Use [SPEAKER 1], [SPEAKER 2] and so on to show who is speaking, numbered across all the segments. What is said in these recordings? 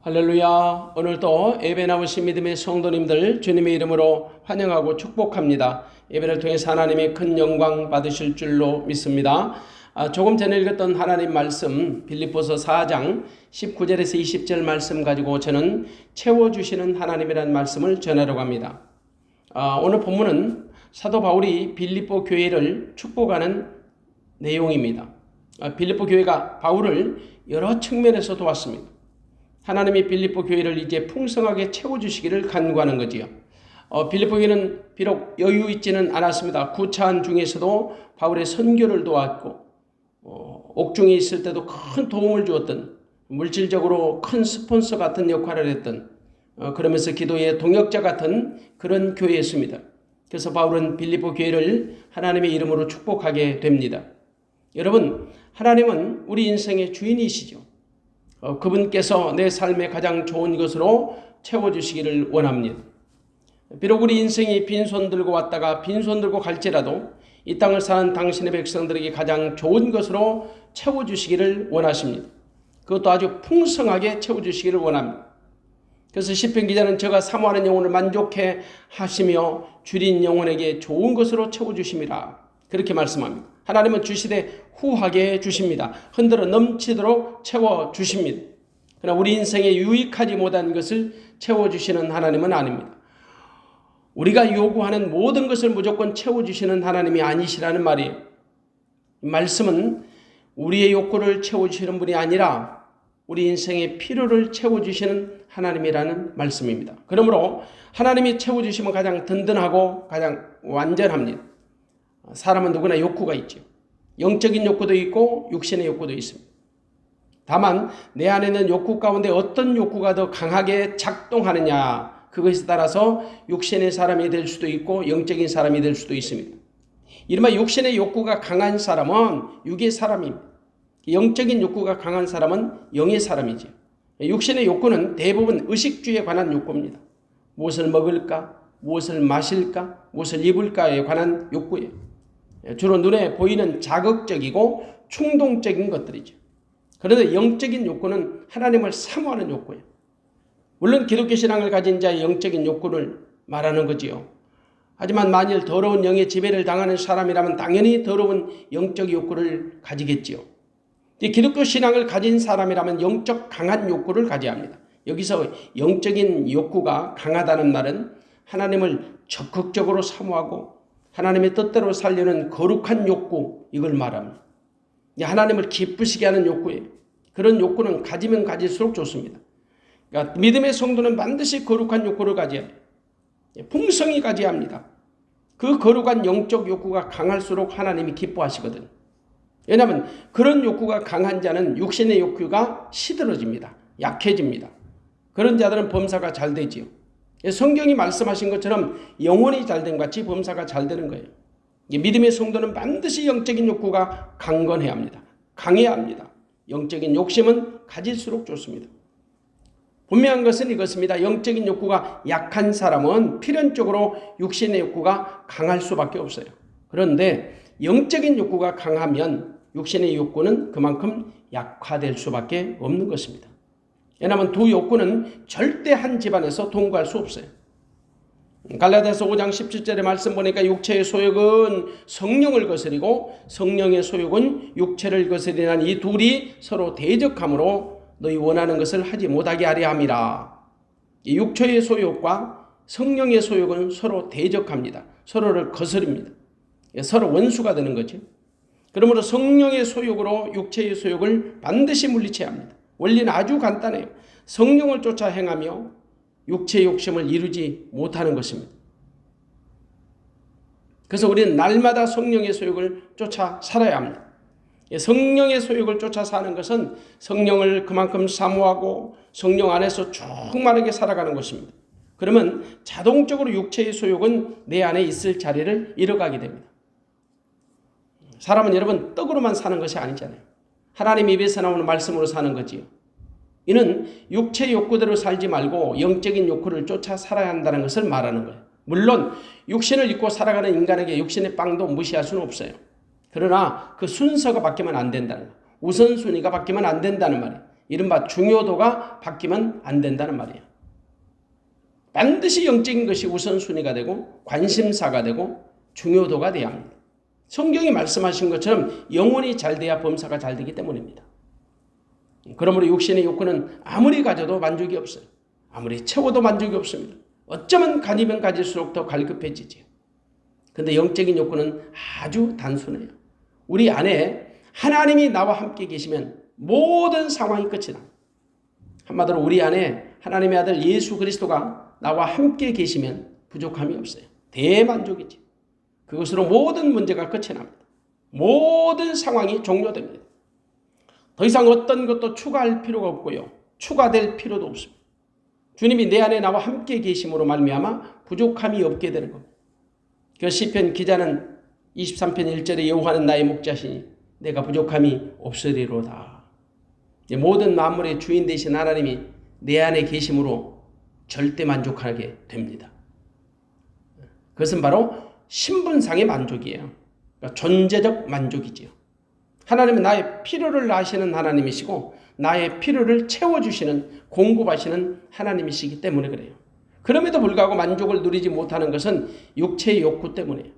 [SPEAKER 1] 할렐루야. 오늘도 예배 나오신 믿음의 성도님들 주님의 이름으로 환영하고 축복합니다. 예배를 통해서 하나님의 큰 영광 받으실 줄로 믿습니다. 조금 전에 읽었던 하나님 말씀 빌립보서 4장 19절에서 20절 말씀 가지고 저는 채워주시는 하나님이라는 말씀을 전하려고 합니다. 오늘 본문은 사도 바울이 빌립보 교회를 축복하는 내용입니다. 빌립보 교회가 바울을 여러 측면에서 도왔습니다. 하나님이 빌립보 교회를 이제 풍성하게 채워주시기를 간구하는 거지요. 빌립보 교회는 비록 여유 있지는 않았습니다. 구차한 중에서도 바울의 선교를 도왔고 옥중에 있을 때도 큰 도움을 주었던, 물질적으로 큰 스폰서 같은 역할을 했던, 그러면서 기도의 동역자 같은 그런 교회였습니다. 그래서 바울은 빌립보 교회를 하나님의 이름으로 축복하게 됩니다. 여러분, 하나님은 우리 인생의 주인이시죠. 그분께서 내 삶의 가장 좋은 것으로 채워주시기를 원합니다. 비록 우리 인생이 빈손 들고 왔다가 빈손 들고 갈지라도 이 땅을 사는 당신의 백성들에게 가장 좋은 것으로 채워주시기를 원하십니다. 그것도 아주 풍성하게 채워주시기를 원합니다. 그래서 시편 기자는 저가 사모하는 영혼을 만족해 하시며 줄인 영혼에게 좋은 것으로 채워주심이라 그렇게 말씀합니다. 하나님은 주시되 후하게 주십니다. 흔들어 넘치도록 채워주십니다. 그러나 우리 인생에 유익하지 못한 것을 채워주시는 하나님은 아닙니다. 우리가 요구하는 모든 것을 무조건 채워주시는 하나님이 아니시라는 말이에요. 이 말씀은 우리의 욕구를 채워주시는 분이 아니라 우리 인생의 필요를 채워주시는 하나님이라는 말씀입니다. 그러므로 하나님이 채워주시면 가장 든든하고 가장 완전합니다. 사람은 누구나 욕구가 있죠. 영적인 욕구도 있고 육신의 욕구도 있습니다. 다만 내 안에 있는 욕구 가운데 어떤 욕구가 더 강하게 작동하느냐, 그것에 따라서 육신의 사람이 될 수도 있고 영적인 사람이 될 수도 있습니다. 이른바 육신의 욕구가 강한 사람은 육의 사람입니다. 영적인 욕구가 강한 사람은 영의 사람이죠. 육신의 욕구는 대부분 의식주에 관한 욕구입니다. 무엇을 먹을까, 무엇을 마실까, 무엇을 입을까에 관한 욕구예요. 주로 눈에 보이는 자극적이고 충동적인 것들이죠. 그런데 영적인 욕구는 하나님을 사모하는 욕구예요. 물론 기독교 신앙을 가진 자의 영적인 욕구를 말하는 거지요. 하지만 만일 더러운 영의 지배를 당하는 사람이라면 당연히 더러운 영적 욕구를 가지겠지요. 기독교 신앙을 가진 사람이라면 영적 강한 욕구를 가져야 합니다. 여기서 영적인 욕구가 강하다는 말은 하나님을 적극적으로 사모하고 하나님의 뜻대로 살려는 거룩한 욕구, 이걸 말합니다. 하나님을 기쁘시게 하는 욕구예요. 그런 욕구는 가지면 가질수록 좋습니다. 그러니까 믿음의 성도는 반드시 거룩한 욕구를 가져야 해요. 풍성히 가져야 합니다. 그 거룩한 영적 욕구가 강할수록 하나님이 기뻐하시거든요. 왜냐하면 그런 욕구가 강한 자는 육신의 욕구가 시들어집니다. 약해집니다. 그런 자들은 범사가 잘 되지요. 성경이 말씀하신 것처럼 영혼이 잘된 같이 범사가 잘 되는 거예요. 믿음의 성도는 반드시 영적인 욕구가 강건해야 합니다. 강해야 합니다. 영적인 욕심은 가질수록 좋습니다. 분명한 것은 이것입니다. 영적인 욕구가 약한 사람은 필연적으로 육신의 욕구가 강할 수밖에 없어요. 그런데 영적인 욕구가 강하면 육신의 욕구는 그만큼 약화될 수밖에 없는 것입니다. 왜냐하면 두 욕구는 절대 한 집안에서 동거할 수 없어요. 갈라디아서 5장 17절의 말씀 보니까 육체의 소욕은 성령을 거스리고 성령의 소욕은 육체를 거스리는 이 둘이 서로 대적하므로 너희 원하는 것을 하지 못하게 하려 함이라. 이 육체의 소욕과 성령의 소욕은 서로 대적합니다. 서로를 거스립니다. 서로 원수가 되는 거죠. 그러므로 성령의 소욕으로 육체의 소욕을 반드시 물리쳐야 합니다. 원리는 아주 간단해요. 성령을 쫓아 행하며 육체의 욕심을 이루지 못하는 것입니다. 그래서 우리는 날마다 성령의 소욕을 쫓아 살아야 합니다. 성령의 소욕을 쫓아 사는 것은 성령을 그만큼 사모하고 성령 안에서 충만하게 살아가는 것입니다. 그러면 자동적으로 육체의 소욕은 내 안에 있을 자리를 잃어가게 됩니다. 사람은 여러분 떡으로만 사는 것이 아니잖아요. 하나님 입에서 나오는 말씀으로 사는 거지요. 이는 육체 욕구대로 살지 말고 영적인 욕구를 쫓아 살아야 한다는 것을 말하는 거예요. 물론 육신을 입고 살아가는 인간에게 육신의 빵도 무시할 수는 없어요. 그러나 그 순서가 바뀌면 안 된다는 거예요. 우선순위가 바뀌면 안 된다는 말이에요. 이른바 중요도가 바뀌면 안 된다는 말이에요. 반드시 영적인 것이 우선순위가 되고 관심사가 되고 중요도가 돼야 합니다. 성경이 말씀하신 것처럼 영혼이 잘 돼야 범사가 잘 되기 때문입니다. 그러므로 육신의 욕구는 아무리 가져도 만족이 없어요. 아무리 채워도 만족이 없습니다. 어쩌면 가지면 가질수록 더 갈급해지지요. 그런데 영적인 욕구는 아주 단순해요. 우리 안에 하나님이 나와 함께 계시면 모든 상황이 끝이 납니다. 한마디로 우리 안에 하나님의 아들 예수 그리스도가 나와 함께 계시면 부족함이 없어요. 대만족이지. 그것으로 모든 문제가 끝이 납니다. 모든 상황이 종료됩니다. 더 이상 어떤 것도 추가할 필요가 없고요. 추가될 필요도 없습니다. 주님이 내 안에 나와 함께 계심으로 말미암아 부족함이 없게 되는 겁니다. 그 시편 기자는 23편 1절에 여호와는 나의 목자시니 내가 부족함이 없으리로다. 모든 만물의 주인 되신 하나님이 내 안에 계심으로 절대 만족하게 됩니다. 그것은 바로 신분상의 만족이에요. 그러니까 존재적 만족이지요. 하나님은 나의 필요를 아시는 하나님이시고 나의 필요를 채워주시는 공급하시는 하나님이시기 때문에 그래요. 그럼에도 불구하고 만족을 누리지 못하는 것은 육체의 욕구 때문이에요.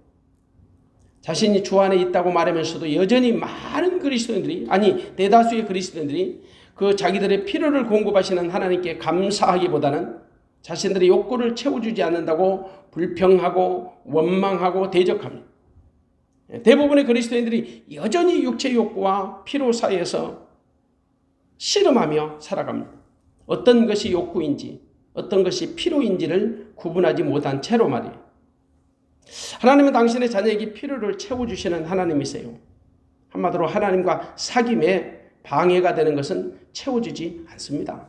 [SPEAKER 1] 자신이 주 안에 있다고 말하면서도 여전히 많은 그리스도인들이, 아니 대다수의 그리스도인들이 그 자기들의 필요를 공급하시는 하나님께 감사하기보다는 자신들의 욕구를 채워주지 않는다고 불평하고 원망하고 대적합니다. 대부분의 그리스도인들이 여전히 육체의 욕구와 필요 사이에서 씨름하며 살아갑니다. 어떤 것이 욕구인지 어떤 것이 필요인지를 구분하지 못한 채로 말이에요. 하나님은 당신의 자녀에게 필요를 채워주시는 하나님이세요. 한마디로 하나님과 사귐에 방해가 되는 것은 채워주지 않습니다.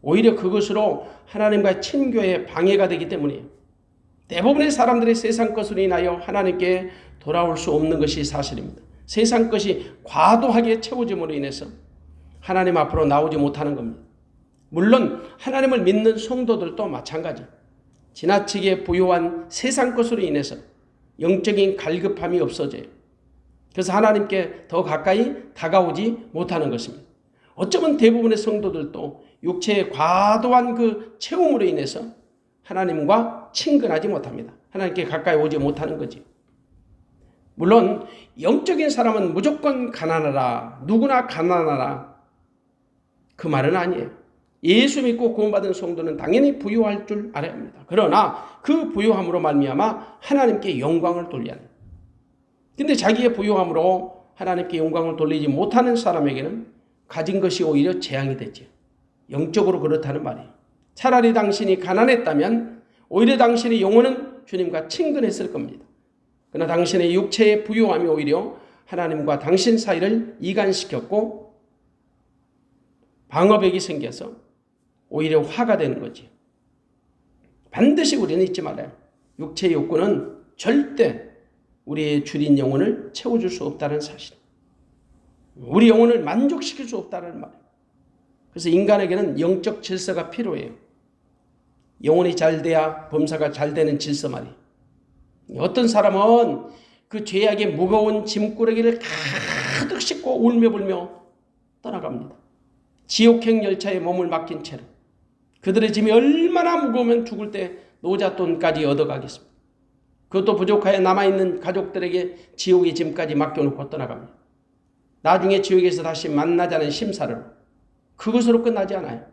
[SPEAKER 1] 오히려 그것으로 하나님과의 친교에 방해가 되기 때문이에요. 대부분의 사람들이 세상 것으로 인하여 하나님께 돌아올 수 없는 것이 사실입니다. 세상 것이 과도하게 채워짐으로 인해서 하나님 앞으로 나오지 못하는 겁니다. 물론 하나님을 믿는 성도들도 마찬가지. 지나치게 부요한 세상 것으로 인해서 영적인 갈급함이 없어져요. 그래서 하나님께 더 가까이 다가오지 못하는 것입니다. 어쩌면 대부분의 성도들도 육체의 과도한 그 채움으로 인해서 하나님과 친근하지 못합니다. 하나님께 가까이 오지 못하는 거지. 물론 영적인 사람은 무조건 가난하라, 누구나 가난하라, 그 말은 아니에요. 예수 믿고 구원받은 성도는 당연히 부유할 줄 알아야 합니다. 그러나 그 부유함으로 말미암아 하나님께 영광을 돌려야 합니다. 근데 자기의 부유함으로 하나님께 영광을 돌리지 못하는 사람에게는 가진 것이 오히려 재앙이 되죠. 영적으로 그렇다는 말이에요. 차라리 당신이 가난했다면 오히려 당신의 영혼은 주님과 친근했을 겁니다. 그러나 당신의 육체의 부유함이 오히려 하나님과 당신 사이를 이간시켰고 방어벽이 생겨서 오히려 화가 되는 거지. 반드시 우리는 잊지 말아요. 육체의 욕구는 절대 우리의 주린 영혼을 채워줄 수 없다는 사실. 우리 영혼을 만족시킬 수 없다는 말이에요. 그래서 인간에게는 영적 질서가 필요해요. 영혼이 잘 돼야 범사가 잘 되는 질서 말이에요. 어떤 사람은 그 죄악의 무거운 짐꾸러기를 가득 싣고 울며 불며 떠나갑니다. 지옥행 열차에 몸을 맡긴 채로 그들의 짐이 얼마나 무거우면 죽을 때 노잣돈까지 얻어가겠습니다. 그것도 부족하여 남아있는 가족들에게 지옥의 짐까지 맡겨놓고 떠나갑니다. 나중에 지옥에서 다시 만나자는 심사를 그것으로 끝나지 않아요.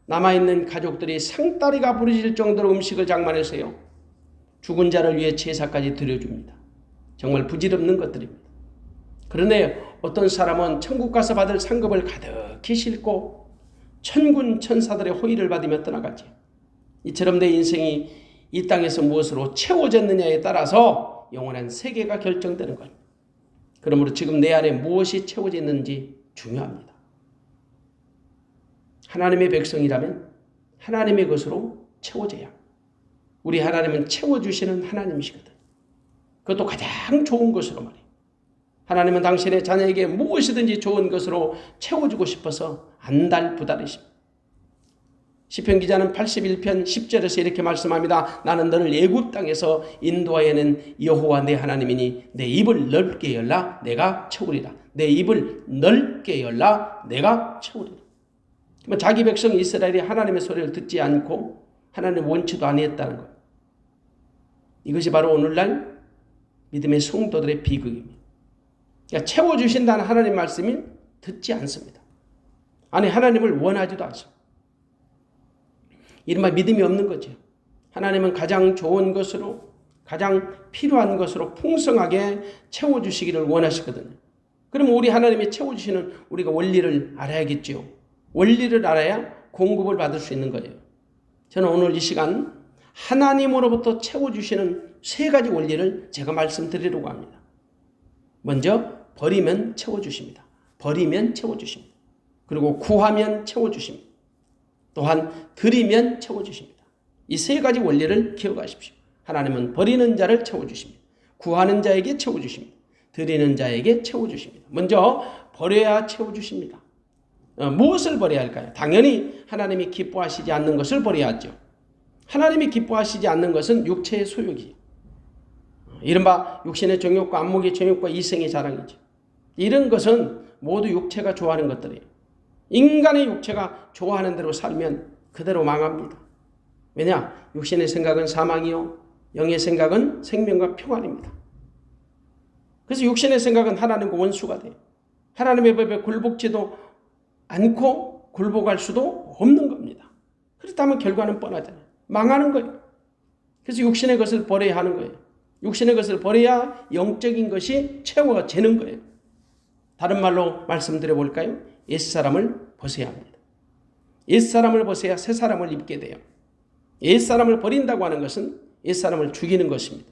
[SPEAKER 1] 남아있는 가족들이 상다리가 부러질 정도로 음식을 장만해서요, 죽은 자를 위해 제사까지 드려줍니다. 정말 부질없는 것들입니다. 그런데 어떤 사람은 천국 가서 받을 상급을 가득히 싣고 천군 천사들의 호의를 받으며 떠나갔지. 이처럼 내 인생이 이 땅에서 무엇으로 채워졌느냐에 따라서 영원한 세계가 결정되는 거예요. 그러므로 지금 내 안에 무엇이 채워졌는지 중요합니다. 하나님의 백성이라면 하나님의 것으로 채워져야 합니다. 우리 하나님은 채워주시는 하나님이시거든. 그것도 가장 좋은 것으로 말이에요. 하나님은 당신의 자녀에게 무엇이든지 좋은 것으로 채워주고 싶어서 안달부달이십니다. 시편 기자는 81편 10절에서 이렇게 말씀합니다. 나는 너를 애굽 땅에서 인도하여낸 여호와 내 하나님이니 내 입을 넓게 열라 내가 채우리라. 내 입을 넓게 열라 내가 채우리라. 그러면 자기 백성 이스라엘이 하나님의 소리를 듣지 않고 하나님의 원치도 아니했다는 거예요. 이것이 바로 오늘날 믿음의 성도들의 비극입니다. 그러니까 채워주신다는 하나님 말씀이 듣지 않습니다. 아니, 하나님을 원하지도 않습니다. 이른바 믿음이 없는 거죠. 하나님은 가장 좋은 것으로, 가장 필요한 것으로 풍성하게 채워주시기를 원하시거든요. 그럼 우리 하나님이 채워주시는 우리가 원리를 알아야겠죠. 원리를 알아야 공급을 받을 수 있는 거예요. 저는 오늘 이 시간 하나님으로부터 채워주시는 3가지 원리를 제가 말씀드리려고 합니다. 먼저 버리면 채워주십니다. 버리면 채워주십니다. 그리고 구하면 채워주십니다. 또한 드리면 채워주십니다. 이 3가지 원리를 기억하십시오. 하나님은 버리는 자를 채워주십니다. 구하는 자에게 채워주십니다. 드리는 자에게 채워주십니다. 먼저 버려야 채워주십니다. 무엇을 버려야 할까요? 당연히 하나님이 기뻐하시지 않는 것을 버려야 하죠. 하나님이 기뻐하시지 않는 것은 육체의 소욕이에요. 이른바 육신의 정욕과 안목의 정욕과 이생의 자랑이죠. 이런 것은 모두 육체가 좋아하는 것들이에요. 인간의 육체가 좋아하는 대로 살면 그대로 망합니다. 왜냐? 육신의 생각은 사망이요, 영의 생각은 생명과 평안입니다. 그래서 육신의 생각은 하나님과 원수가 돼요. 하나님의 법에 굴복지도 않고 굴복할 수도 없는 겁니다. 그렇다면 결과는 뻔하잖아요. 망하는 거예요. 그래서 육신의 것을 버려야 하는 거예요. 육신의 것을 버려야 영적인 것이 채워지는 거예요. 다른 말로 말씀드려 볼까요? 옛사람을 벗어야 합니다. 옛사람을 벗어야 새사람을 입게 돼요. 옛사람을 버린다고 하는 것은 옛사람을 죽이는 것입니다.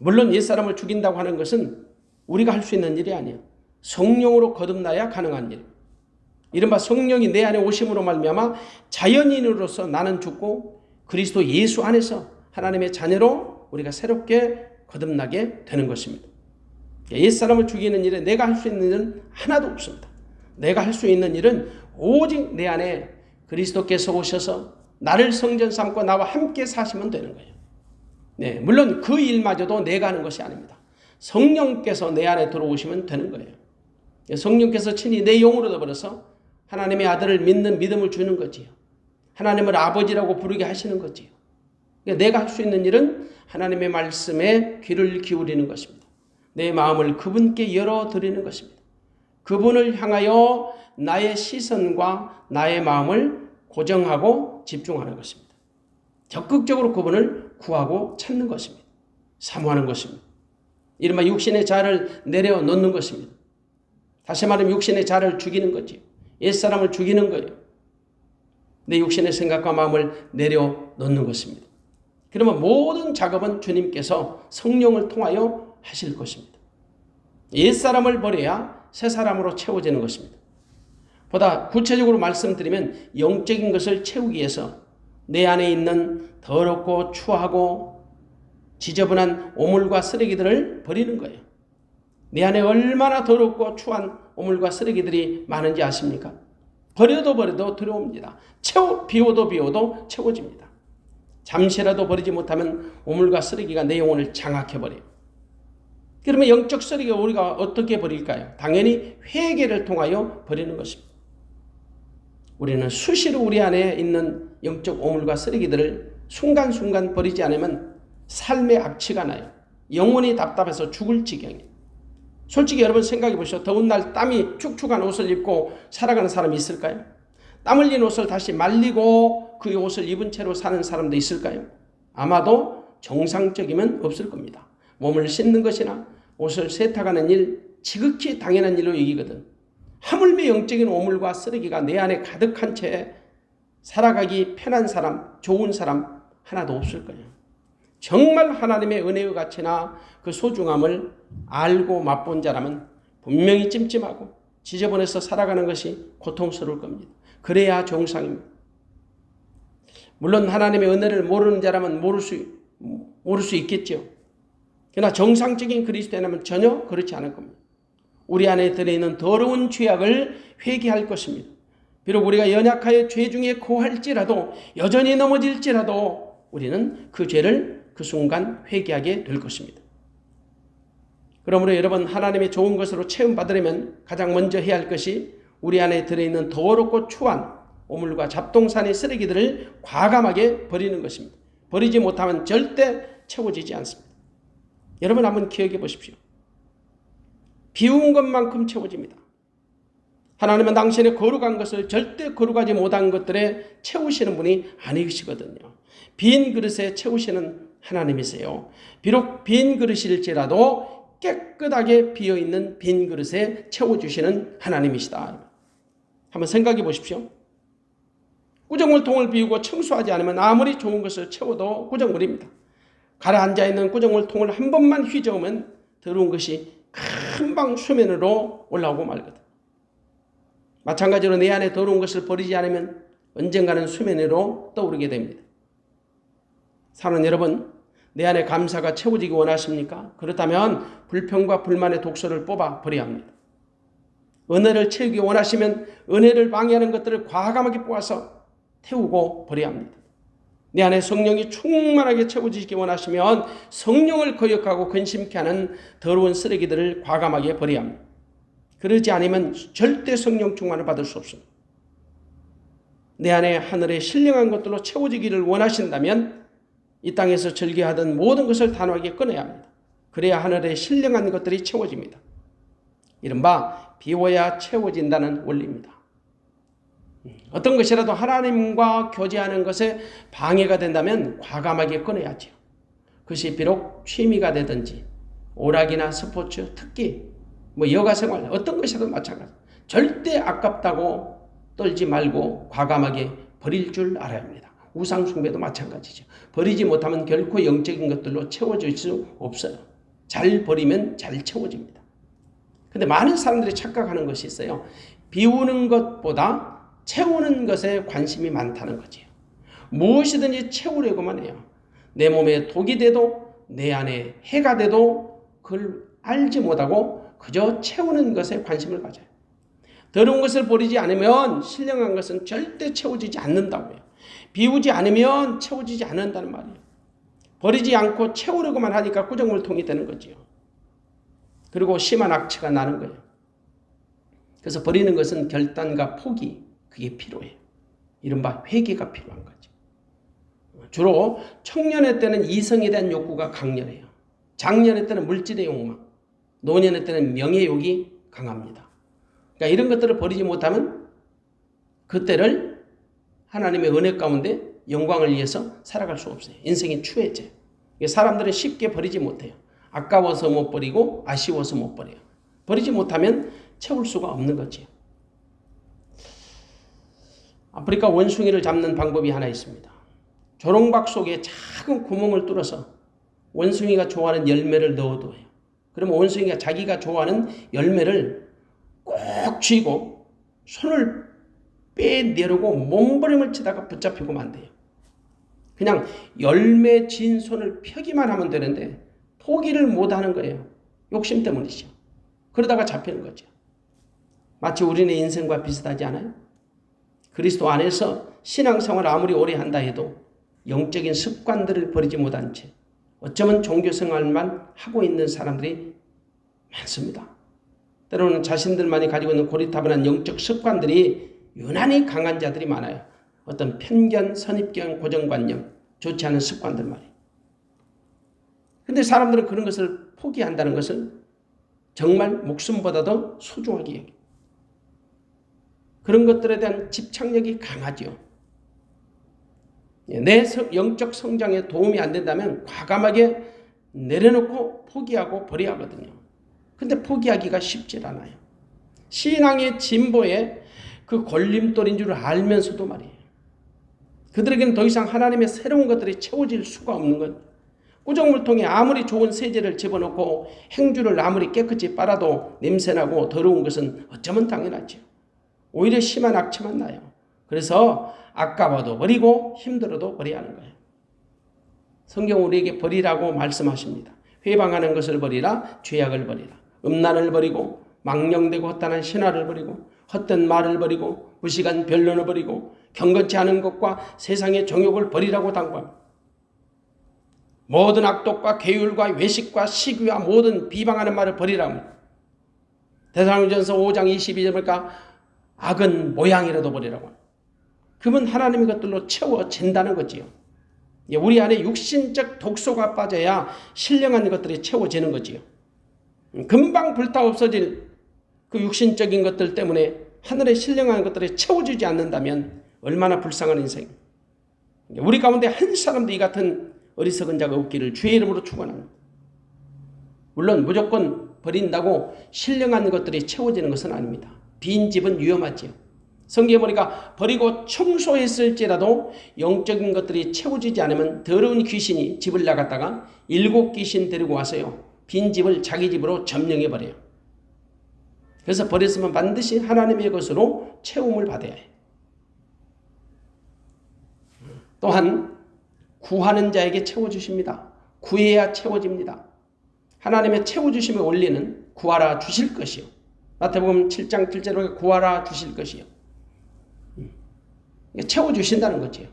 [SPEAKER 1] 물론 옛사람을 죽인다고 하는 것은 우리가 할 수 있는 일이 아니에요. 성령으로 거듭나야 가능한 일. 이른바 성령이 내 안에 오심으로 말미암아 자연인으로서 나는 죽고 그리스도 예수 안에서 하나님의 자녀로 우리가 새롭게 거듭나게 되는 것입니다. 옛사람을 죽이는 일에 내가 할 수 있는 일은 하나도 없습니다. 내가 할 수 있는 일은 오직 내 안에 그리스도께서 오셔서 나를 성전 삼고 나와 함께 사시면 되는 거예요. 네, 물론 그 일마저도 내가 하는 것이 아닙니다. 성령께서 내 안에 들어오시면 되는 거예요. 성령께서 친히 내 영으로 더불어서 하나님의 아들을 믿는 믿음을 주는 거지요. 하나님을 아버지라고 부르게 하시는 거지요. 내가 할 수 있는 일은 하나님의 말씀에 귀를 기울이는 것입니다. 내 마음을 그분께 열어드리는 것입니다. 그분을 향하여 나의 시선과 나의 마음을 고정하고 집중하는 것입니다. 적극적으로 그분을 구하고 찾는 것입니다. 사모하는 것입니다. 이른바 육신의 자를 내려놓는 것입니다. 다시 말하면 육신의 자를 죽이는 거지. 옛사람을 죽이는 거예요. 내 육신의 생각과 마음을 내려놓는 것입니다. 그러면 모든 작업은 주님께서 성령을 통하여 하실 것입니다. 옛사람을 버려야 새사람으로 채워지는 것입니다. 보다 구체적으로 말씀드리면 영적인 것을 채우기 위해서 내 안에 있는 더럽고 추하고 지저분한 오물과 쓰레기들을 버리는 거예요. 내 안에 얼마나 더럽고 추한 오물과 쓰레기들이 많은지 아십니까? 버려도 들어옵니다. 비워도 채워집니다. 잠시라도 버리지 못하면 오물과 쓰레기가 내 영혼을 장악해버려요. 그러면 영적 쓰레기가 우리가 어떻게 버릴까요? 당연히 회개를 통하여 버리는 것입니다. 우리는 수시로 우리 안에 있는 영적 오물과 쓰레기들을 순간순간 버리지 않으면 삶의 악취가 나요. 영혼이 답답해서 죽을 지경이에요. 솔직히 여러분 생각해 보시죠. 더운 날 땀이 축축한 옷을 입고 살아가는 사람이 있을까요? 땀 흘린 옷을 다시 말리고 그 옷을 입은 채로 사는 사람도 있을까요? 아마도 정상적이면 없을 겁니다. 몸을 씻는 것이나 옷을 세탁하는 일, 지극히 당연한 일로 여기거든. 하물며 영적인 오물과 쓰레기가 내 안에 가득한 채 살아가기 편한 사람, 좋은 사람 하나도 없을 거예요. 정말 하나님의 은혜의 가치나 그 소중함을 알고 맛본 자라면 분명히 찜찜하고 지저분해서 살아가는 것이 고통스러울 겁니다. 그래야 정상입니다. 물론 하나님의 은혜를 모르는 자라면 모를 수 있겠죠. 그러나 정상적인 그리스도인이라면 전혀 그렇지 않을 겁니다. 우리 안에 들어있는 더러운 죄악을 회개할 것입니다. 비록 우리가 연약하여 죄 중에 고할지라도 여전히 넘어질지라도 우리는 그 죄를 그 순간 회개하게 될 것입니다. 그러므로 여러분 하나님의 좋은 것으로 체험받으려면 가장 먼저 해야 할 것이 우리 안에 들어있는 더럽고 추한 오물과 잡동사니 쓰레기들을 과감하게 버리는 것입니다. 버리지 못하면 절대 채워지지 않습니다. 여러분 한번 기억해 보십시오. 비운 것만큼 채워집니다. 하나님은 당신의 거룩한 것을 절대 거룩하지 못한 것들에 채우시는 분이 아니시거든요. 빈 그릇에 채우시는 하나님이세요. 비록 빈 그릇일지라도 깨끗하게 비어있는 빈 그릇에 채워주시는 하나님이시다. 한번 생각해 보십시오. 구정물통을 비우고 청소하지 않으면 아무리 좋은 것을 채워도 구정물입니다. 가라앉아 있는 구정물통을 한 번만 휘저으면 더러운 것이 금방 수면으로 올라오고 말거든. 마찬가지로 내 안에 더러운 것을 버리지 않으면 언젠가는 수면 위로 떠오르게 됩니다. 사랑하는 여러분, 내 안에 감사가 채워지기 원하십니까? 그렇다면 불평과 불만의 독소를 뽑아 버려야 합니다. 은혜를 채우기 원하시면 은혜를 방해하는 것들을 과감하게 뽑아서 태우고 버려야 합니다. 내 안에 성령이 충만하게 채워지기 원하시면 성령을 거역하고 근심케 하는 더러운 쓰레기들을 과감하게 버려야 합니다. 그러지 않으면 절대 성령 충만을 받을 수 없습니다. 내 안에 하늘의 신령한 것들로 채워지기를 원하신다면 이 땅에서 즐겨하던 모든 것을 단호하게 끊어야 합니다. 그래야 하늘의 신령한 것들이 채워집니다. 이른바 비워야 채워진다는 원리입니다. 어떤 것이라도 하나님과 교제하는 것에 방해가 된다면 과감하게 끊어야지요. 그것이 비록 취미가 되든지 오락이나 스포츠, 특기, 여가생활 어떤 것이라도 마찬가지. 절대 아깝다고 떨지 말고 과감하게 버릴 줄 알아야 합니다. 우상숭배도 마찬가지죠. 버리지 못하면 결코 영적인 것들로 채워질 수 없어요. 잘 버리면 잘 채워집니다. 근데 많은 사람들이 착각하는 것이 있어요. 비우는 것보다 채우는 것에 관심이 많다는 거지요. 무엇이든지 채우려고만 해요. 내 몸에 독이 돼도 내 안에 해가 돼도 그걸 알지 못하고 그저 채우는 것에 관심을 가져요. 더러운 것을 버리지 않으면 신령한 것은 절대 채워지지 않는다고 해요. 비우지 않으면 채워지지 않는다는 말이에요. 버리지 않고 채우려고만 하니까 구정물통이 되는 거지요. 그리고 심한 악취가 나는 거예요. 그래서 버리는 것은 결단과 포기, 그게 필요해요. 이른바 회개가 필요한 거죠. 주로 청년의 때는 이성에 대한 욕구가 강렬해요. 장년의 때는 물질의 욕망, 노년의 때는 명예욕이 강합니다. 그러니까 이런 것들을 버리지 못하면 그때를 하나님의 은혜 가운데 영광을 위해서 살아갈 수 없어요. 인생이 추해져요. 사람들은 쉽게 버리지 못해요. 아까워서 못 버리고 아쉬워서 못 버려요. 버리지 못하면 채울 수가 없는 거지요. 아프리카 원숭이를 잡는 방법이 하나 있습니다. 조롱박 속에 작은 구멍을 뚫어서 원숭이가 좋아하는 열매를 넣어둬요. 그러면 원숭이가 자기가 좋아하는 열매를 꼭 쥐고 손을 빼내려고 몸부림을 치다가 붙잡히고 만돼요. 그냥 열매 진 손을 펴기만 하면 되는데 포기를 못하는 거예요. 욕심 때문이죠. 그러다가 잡히는 거죠. 마치 우리네 인생과 비슷하지 않아요? 그리스도 안에서 신앙생활을 아무리 오래 한다 해도 영적인 습관들을 버리지 못한 채 어쩌면 종교생활만 하고 있는 사람들이 많습니다. 때로는 자신들만이 가지고 있는 고리타분한 영적 습관들이 유난히 강한 자들이 많아요. 어떤 편견, 선입견, 고정관념, 좋지 않은 습관들 말이에요. 근데 사람들은 그런 것을 포기한다는 것을 정말 목숨보다도 소중하게 여겨요. 그런 것들에 대한 집착력이 강하죠. 내 영적 성장에 도움이 안 된다면 과감하게 내려놓고 포기하고 버려야 하거든요. 근데 포기하기가 쉽지 않아요. 신앙의 진보에 그 걸림돌인 줄 알면서도 말이에요. 그들에게는 더 이상 하나님의 새로운 것들이 채워질 수가 없는 것. 구정물통에 아무리 좋은 세제를 집어넣고 행주를 아무리 깨끗이 빨아도 냄새나고 더러운 것은 어쩌면 당연하죠. 오히려 심한 악취만 나요. 그래서 아까워도 버리고 힘들어도 버려야 하는 거예요. 성경 우리에게 버리라고 말씀하십니다. 회방하는 것을 버리라, 죄악을 버리라. 음란을 버리고 망령되고 헛단한 신화를 버리고 헛된 말을 버리고 무식한 변론을 버리고 경건치 않은 것과 세상의 정욕을 버리라고 당부합니다. 모든 악독과 계율과 외식과 시기와 모든 비방하는 말을 버리라 합니다. 데살로니가전서 5장 22절이니까 악은 모양이라도 버리라고. 그러면 하나님의 것들로 채워진다는 거지요. 우리 안에 육신적 독소가 빠져야 신령한 것들이 채워지는 거지요. 금방 불타 없어질 그 육신적인 것들 때문에 하늘의 신령한 것들이 채워지지 않는다면 얼마나 불쌍한 인생. 우리 가운데 한 사람도 이 같은 어리석은 자가 없기를 주의 이름으로 축원합니다. 물론 무조건 버린다고 신령한 것들이 채워지는 것은 아닙니다. 빈 집은 위험하지요. 성경에 보니까 버리고 청소했을지라도 영적인 것들이 채워지지 않으면 더러운 귀신이 집을 나갔다가 7 귀신 데리고 와서요, 빈 집을 자기 집으로 점령해버려요. 그래서 버렸으면 반드시 하나님의 것으로 채움을 받아야 해요. 또한 구하는 자에게 채워주십니다. 구해야 채워집니다. 하나님의 채워주심의 원리는 구하라 주실 것이요. 마태복음 7장 7절에 구하라 주실 것이요. 채워주신다는 거지요.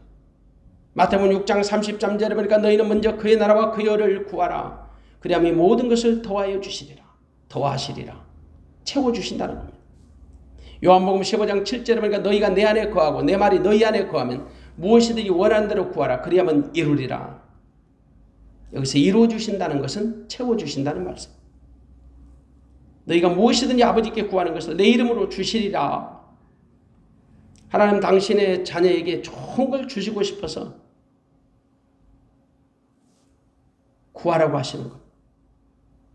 [SPEAKER 1] 마태복음 6장 33절에 보니까 너희는 먼저 그의 나라와 그의 의를 구하라. 그리하면 이 모든 것을 더하여 주시리라. 더하시리라. 채워주신다는 겁니다. 요한복음 15장 7절에 보니까 너희가 내 안에 거하고 내 말이 너희 안에 거하면 무엇이든지 원하는 대로 구하라. 그리하면 이루리라. 여기서 이루어주신다는 것은 채워주신다는 말씀. 너희가 무엇이든지 아버지께 구하는 것을 내 이름으로 주시리라. 하나님 당신의 자녀에게 좋은 걸 주시고 싶어서 구하라고 하시는 것.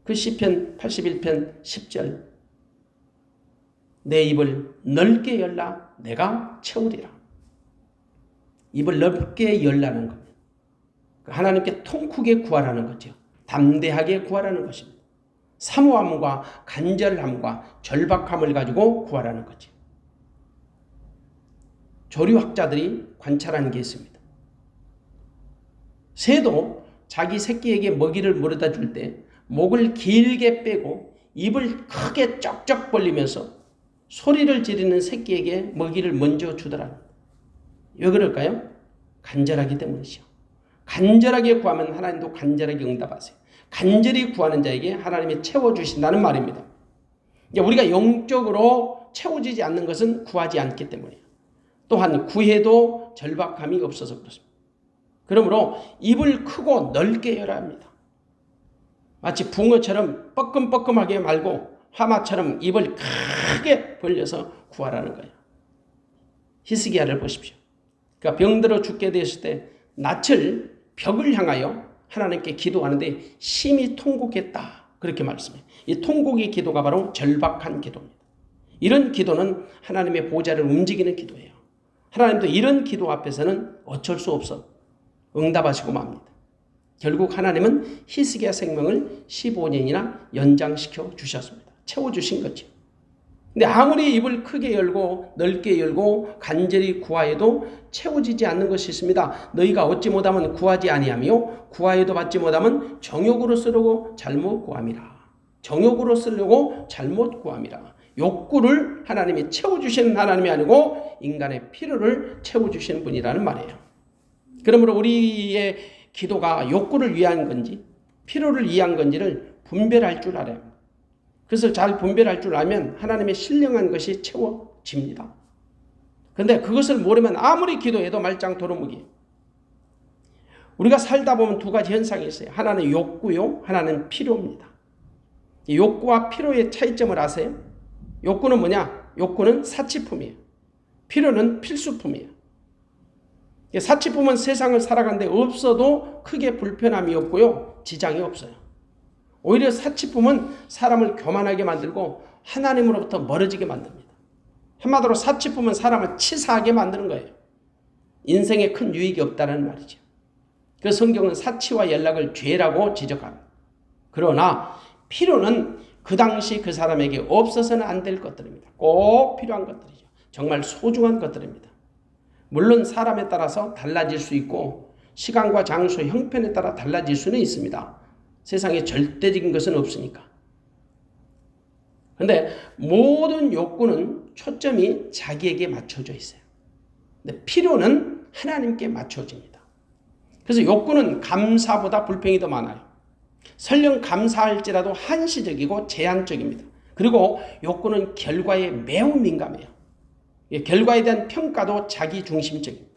[SPEAKER 1] 그 시편 81편 10절. 내 입을 넓게 열라 내가 채우리라. 입을 넓게 열라는 겁니다. 하나님께 통 크게 구하라는 거죠. 담대하게 구하라는 것입니다. 사모함과 간절함과 절박함을 가지고 구하라는 거죠. 조류학자들이 관찰한 게 있습니다. 새도 자기 새끼에게 먹이를 물어다 줄 때 목을 길게 빼고 입을 크게 쩍쩍 벌리면서 소리를 지르는 새끼에게 먹이를 먼저 주더라. 왜 그럴까요? 간절하기 때문이죠. 간절하게 구하면 하나님도 간절하게 응답하세요. 간절히 구하는 자에게 하나님이 채워주신다는 말입니다. 우리가 영적으로 채워지지 않는 것은 구하지 않기 때문이에요. 또한 구해도 절박함이 없어서 그렇습니다. 그러므로 입을 크고 넓게 열어야 합니다. 마치 붕어처럼 뻐끔뻐끔하게 말고 하마처럼 입을 크게 벌려서 구하라는 거예요. 히스기야를 보십시오. 그러니까 병들어 죽게 되었을 때 낯을 벽을 향하여 하나님께 기도하는데 심히 통곡했다. 그렇게 말씀해요. 이 통곡의 기도가 바로 절박한 기도입니다. 이런 기도는 하나님의 보좌를 움직이는 기도예요. 하나님도 이런 기도 앞에서는 어쩔 수 없어 응답하시고 맙니다. 결국 하나님은 히스기야 생명을 15년이나 연장시켜 주셨습니다. 채워주신 거죠. 근데 아무리 입을 크게 열고 넓게 열고 간절히 구하여도 채워지지 않는 것이 있습니다. 너희가 얻지 못하면 구하지 아니하며 구하여도 받지 못하면 정욕으로 쓰려고 잘못 구함이라. 정욕으로 쓰려고 잘못 구함이라. 욕구를 하나님이 채워주시는 하나님이 아니고 인간의 필요를 채워주시는 분이라는 말이에요. 그러므로 우리의 기도가 욕구를 위한 건지 필요를 위한 건지를 분별할 줄 알아야 합니다. 그것을 잘 분별할 줄 알면 하나님의 신령한 것이 채워집니다. 그런데 그것을 모르면 아무리 기도해도 말짱 도루묵이에요. 우리가 살다 보면 두 가지 현상이 있어요. 하나는 욕구요, 하나는 필요입니다. 이 욕구와 필요의 차이점을 아세요? 욕구는 뭐냐? 욕구는 사치품이에요. 필요는 필수품이에요. 사치품은 세상을 살아가는데 없어도 크게 불편함이 없고요, 지장이 없어요. 오히려 사치품은 사람을 교만하게 만들고 하나님으로부터 멀어지게 만듭니다. 한마디로 사치품은 사람을 치사하게 만드는 거예요. 인생에 큰 유익이 없다는 말이죠. 그래서 성경은 사치와 연락을 죄라고 지적합니다. 그러나 필요는 그 당시 그 사람에게 없어서는 안 될 것들입니다. 꼭 필요한 것들이죠. 정말 소중한 것들입니다. 물론 사람에 따라서 달라질 수 있고 시간과 장소, 형편에 따라 달라질 수는 있습니다. 세상에 절대적인 것은 없으니까. 그런데 모든 욕구는 초점이 자기에게 맞춰져 있어요. 근데 필요는 하나님께 맞춰집니다. 그래서 욕구는 감사보다 불평이 더 많아요. 설령 감사할지라도 한시적이고 제한적입니다. 그리고 욕구는 결과에 매우 민감해요. 결과에 대한 평가도 자기중심적입니다.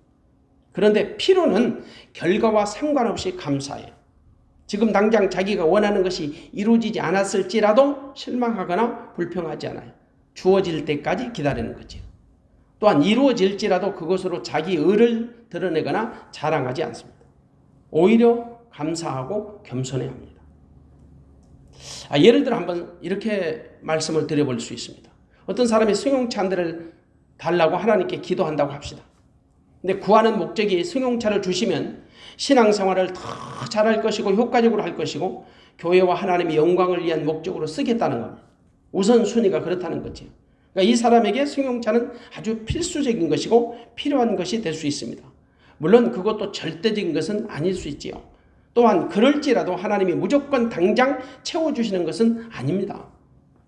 [SPEAKER 1] 그런데 필요는 결과와 상관없이 감사해요. 지금 당장 자기가 원하는 것이 이루어지지 않았을지라도 실망하거나 불평하지 않아요. 주어질 때까지 기다리는 거죠. 또한 이루어질지라도 그것으로 자기 의를 드러내거나 자랑하지 않습니다. 오히려 감사하고 겸손해야 합니다. 예를 들어 한번 이렇게 말씀을 드려볼 수 있습니다. 어떤 사람이 승용차 한 대를 달라고 하나님께 기도한다고 합시다. 근데 구하는 목적이 승용차를 주시면 신앙생활을 더 잘할 것이고 효과적으로 할 것이고 교회와 하나님의 영광을 위한 목적으로 쓰겠다는 겁니다. 우선순위가 그렇다는 거죠. 그러니까 이 사람에게 승용차는 아주 필수적인 것이고 필요한 것이 될 수 있습니다. 물론 그것도 절대적인 것은 아닐 수 있지요. 또한 그럴지라도 하나님이 무조건 당장 채워주시는 것은 아닙니다.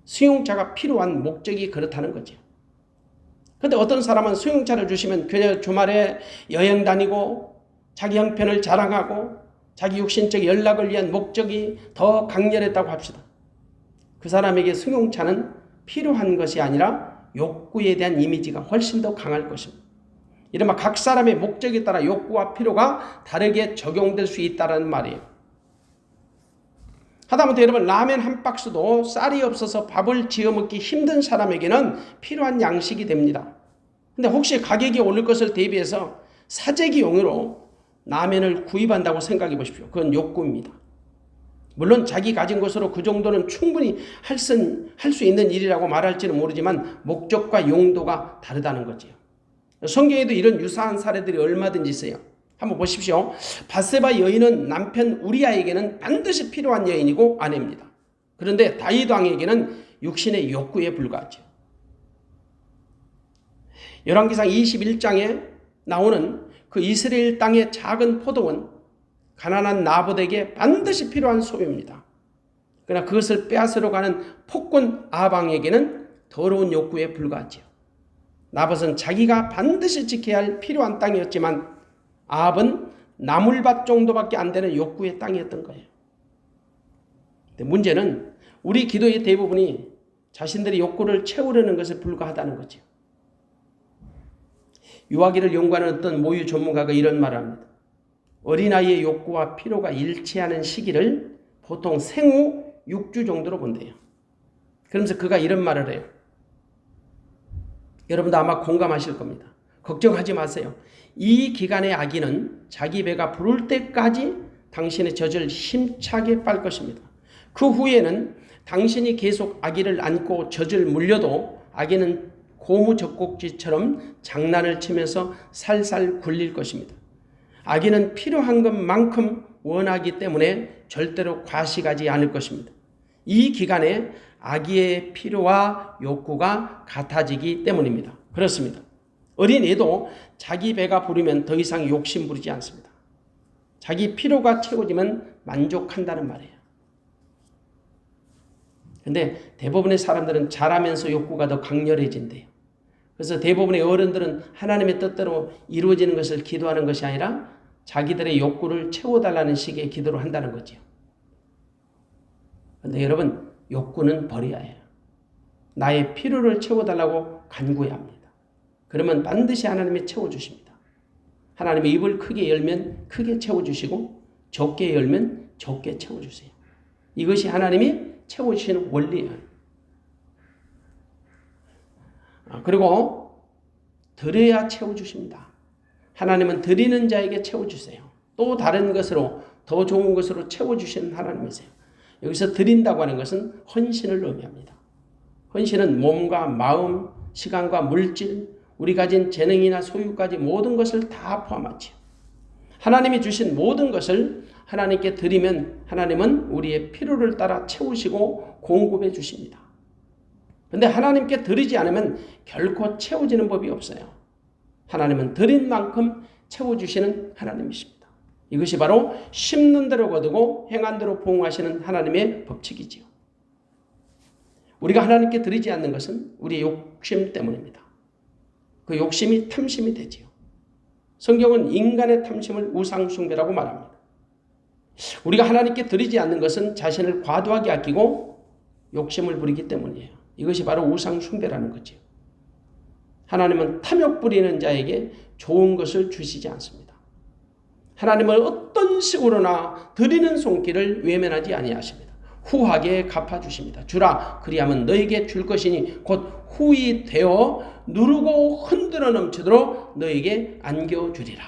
[SPEAKER 1] 승용차가 필요한 목적이 그렇다는 거죠. 그런데 어떤 사람은 승용차를 주시면 그냥 주말에 여행 다니고 자기 형편을 자랑하고 자기 육신적 연락을 위한 목적이 더 강렬했다고 합시다. 그 사람에게 승용차는 필요한 것이 아니라 욕구에 대한 이미지가 훨씬 더 강할 것입니다. 이른바 각 사람의 목적에 따라 욕구와 필요가 다르게 적용될 수 있다는 말이에요. 하다못해 여러분 라면 한 박스도 쌀이 없어서 밥을 지어 먹기 힘든 사람에게는 필요한 양식이 됩니다. 근데 혹시 가격이 오를 것을 대비해서 사재기용으로 라면을 구입한다고 생각해 보십시오. 그건 욕구입니다. 물론 자기 가진 것으로 그 정도는 충분히 할 수 있는 일이라고 말할지는 모르지만 목적과 용도가 다르다는 거지요. 성경에도 이런 유사한 사례들이 얼마든지 있어요. 한번 보십시오. 밧세바 여인은 남편 우리아에게는 반드시 필요한 여인이고 아내입니다. 그런데 다윗 왕에게는 육신의 욕구에 불과하죠. 열왕기상 21장에 나오는 그 이스라엘 땅의 작은 포도원, 가난한 나봇에게 반드시 필요한 소유입니다. 그러나 그것을 빼앗으러 가는 폭군 아방에게는 더러운 욕구에 불과하지요. 나봇은 자기가 반드시 지켜야 할 필요한 땅이었지만 아합은 나물밭 정도밖에 안 되는 욕구의 땅이었던 거예요. 근데 문제는 우리 기도의 대부분이 자신들의 욕구를 채우려는 것에 불과하다는 거죠. 유아기를 연구하는 어떤 모유 전문가가 이런 말을 합니다. 어린아이의 욕구와 필요가 일치하는 시기를 보통 생후 6주 정도로 본대요. 그러면서 그가 이런 말을 해요. 여러분도 아마 공감하실 겁니다. 걱정하지 마세요. 이 기간의 아기는 자기 배가 부를 때까지 당신의 젖을 힘차게 빨 것입니다. 그 후에는 당신이 계속 아기를 안고 젖을 물려도 아기는 고무 젖꼭지처럼 장난을 치면서 살살 굴릴 것입니다. 아기는 필요한 것만큼 원하기 때문에 절대로 과식하지 않을 것입니다. 이 기간에 아기의 필요와 욕구가 같아지기 때문입니다. 그렇습니다. 어린애도 자기 배가 부르면 더 이상 욕심 부리지 않습니다. 자기 필요가 채워지면 만족한다는 말이에요. 그런데 대부분의 사람들은 자라면서 욕구가 더 강렬해진대요. 그래서 대부분의 어른들은 하나님의 뜻대로 이루어지는 것을 기도하는 것이 아니라 자기들의 욕구를 채워달라는 식의 기도를 한다는 거죠. 그런데 여러분, 욕구는 버려야 해요. 나의 필요를 채워달라고 간구해야 합니다. 그러면 반드시 하나님이 채워주십니다. 하나님의 입을 크게 열면 크게 채워주시고 적게 열면 적게 채워주세요. 이것이 하나님이 채워주시는 원리예요. 그리고 드려야 채워주십니다. 하나님은 드리는 자에게 채워주세요. 또 다른 것으로 더 좋은 것으로 채워주시는 하나님이세요. 여기서 드린다고 하는 것은 헌신을 의미합니다. 헌신은 몸과 마음, 시간과 물질, 우리 가진 재능이나 소유까지 모든 것을 다 포함하지요. 하나님이 주신 모든 것을 하나님께 드리면 하나님은 우리의 필요를 따라 채우시고 공급해 주십니다. 그런데 하나님께 드리지 않으면 결코 채워지는 법이 없어요. 하나님은 드린 만큼 채워주시는 하나님이십니다. 이것이 바로 심는 대로 거두고 행한 대로 보응하시는 하나님의 법칙이지요. 우리가 하나님께 드리지 않는 것은 우리의 욕심 때문입니다. 그 욕심이 탐심이 되지요. 성경은 인간의 탐심을 우상숭배라고 말합니다. 우리가 하나님께 드리지 않는 것은 자신을 과도하게 아끼고 욕심을 부리기 때문이에요. 이것이 바로 우상숭배라는 거죠. 하나님은 탐욕 부리는 자에게 좋은 것을 주시지 않습니다. 하나님은 어떤 식으로나 드리는 손길을 외면하지 아니하십니다. 후하게 갚아주십니다. 주라 그리하면 너에게 줄 것이니 곧 후히 되어 누르고 흔들어 넘치도록 너에게 안겨주리라.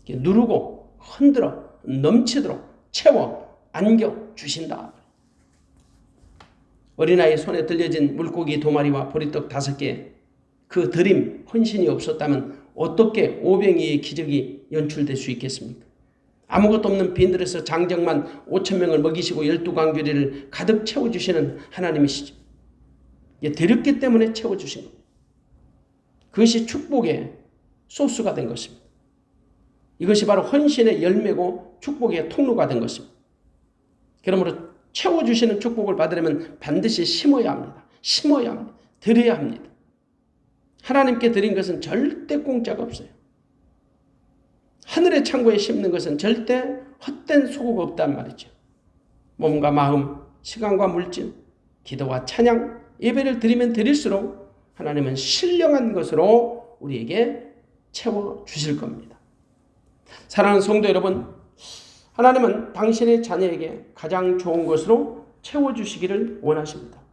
[SPEAKER 1] 누르고 흔들어 넘치도록 채워 안겨주신다. 어린아이 손에 들려진 물고기 2마리와 보리떡 5개, 그 드림, 헌신이 없었다면 어떻게 오병이의 기적이 연출될 수 있겠습니까? 아무것도 없는 빈들에서 장정만 5,000명을 먹이시고 12광주리를 가득 채워주시는 하나님이시죠. 드렸기 때문에 채워주신 겁니다. 그것이 축복의 소스가 된 것입니다. 이것이 바로 헌신의 열매고 축복의 통로가 된 것입니다. 그러므로 채워주시는 축복을 받으려면 반드시 심어야 합니다. 심어야 합니다. 드려야 합니다. 하나님께 드린 것은 절대 공짜가 없어요. 하늘의 창고에 심는 것은 절대 헛된 소고가 없단 말이죠. 몸과 마음, 시간과 물질, 기도와 찬양, 예배를 드리면 드릴수록 하나님은 신령한 것으로 우리에게 채워주실 겁니다. 사랑하는 성도 여러분, 하나님은 당신의 자녀에게 가장 좋은 것으로 채워주시기를 원하십니다.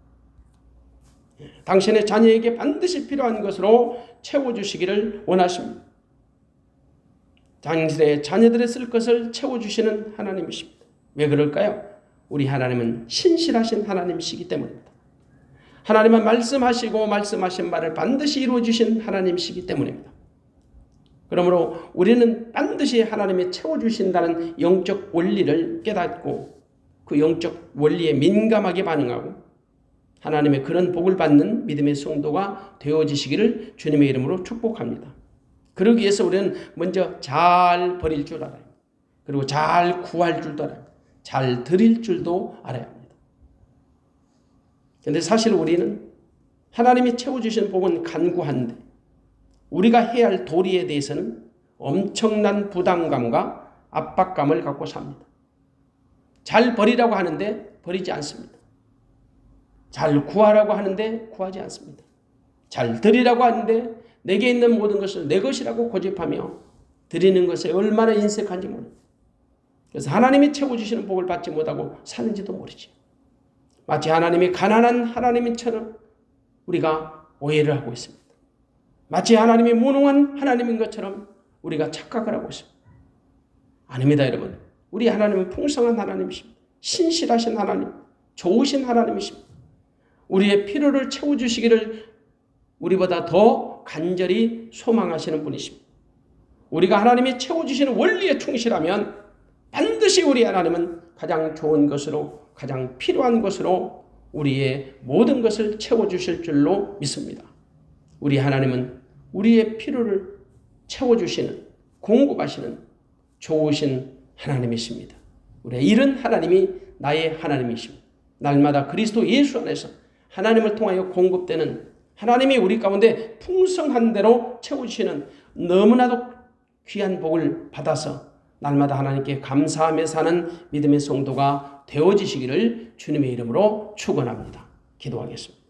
[SPEAKER 1] 당신의 자녀에게 반드시 필요한 것으로 채워주시기를 원하십니다. 당신의 자녀들의 쓸 것을 채워주시는 하나님이십니다. 왜 그럴까요? 우리 하나님은 신실하신 하나님이시기 때문입니다. 하나님은 말씀하시고 말씀하신 말을 반드시 이루어주신 하나님이시기 때문입니다. 그러므로 우리는 반드시 하나님이 채워주신다는 영적 원리를 깨닫고 그 영적 원리에 민감하게 반응하고 하나님의 그런 복을 받는 믿음의 성도가 되어지시기를 주님의 이름으로 축복합니다. 그러기 위해서 우리는 먼저 잘 버릴 줄 알아요. 그리고 잘 구할 줄도 알아요. 잘 드릴 줄도 알아야 합니다. 그런데 사실 우리는 하나님이 채워주신 복은 간구한데 우리가 해야 할 도리에 대해서는 엄청난 부담감과 압박감을 갖고 삽니다. 잘 버리라고 하는데 버리지 않습니다. 잘 구하라고 하는데 구하지 않습니다. 잘 드리라고 하는데 내게 있는 모든 것을 내 것이라고 고집하며 드리는 것에 얼마나 인색한지 모릅니다. 그래서 하나님이 채워주시는 복을 받지 못하고 사는지도 모르지. 마치 하나님이 가난한 하나님처럼 우리가 오해를 하고 있습니다. 마치 하나님이 무능한 하나님인 것처럼 우리가 착각을 하고 있습니다. 아닙니다, 여러분. 우리 하나님은 풍성한 하나님이십니다. 신실하신 하나님, 좋으신 하나님이십니다. 우리의 필요를 채워주시기를 우리보다 더 간절히 소망하시는 분이십니다. 우리가 하나님이 채워주시는 원리에 충실하면 반드시 우리 하나님은 가장 좋은 것으로, 가장 필요한 것으로 우리의 모든 것을 채워주실 줄로 믿습니다. 우리 하나님은 우리의 필요를 채워주시는, 공급하시는 좋으신 하나님이십니다. 우리의 이른 하나님이 나의 하나님이십니다. 날마다 그리스도 예수 안에서 하나님을 통하여 공급되는 하나님이 우리 가운데 풍성한 대로 채워주시는 너무나도 귀한 복을 받아서 날마다 하나님께 감사하며 사는 믿음의 성도가 되어지시기를 주님의 이름으로 축원합니다. 기도하겠습니다.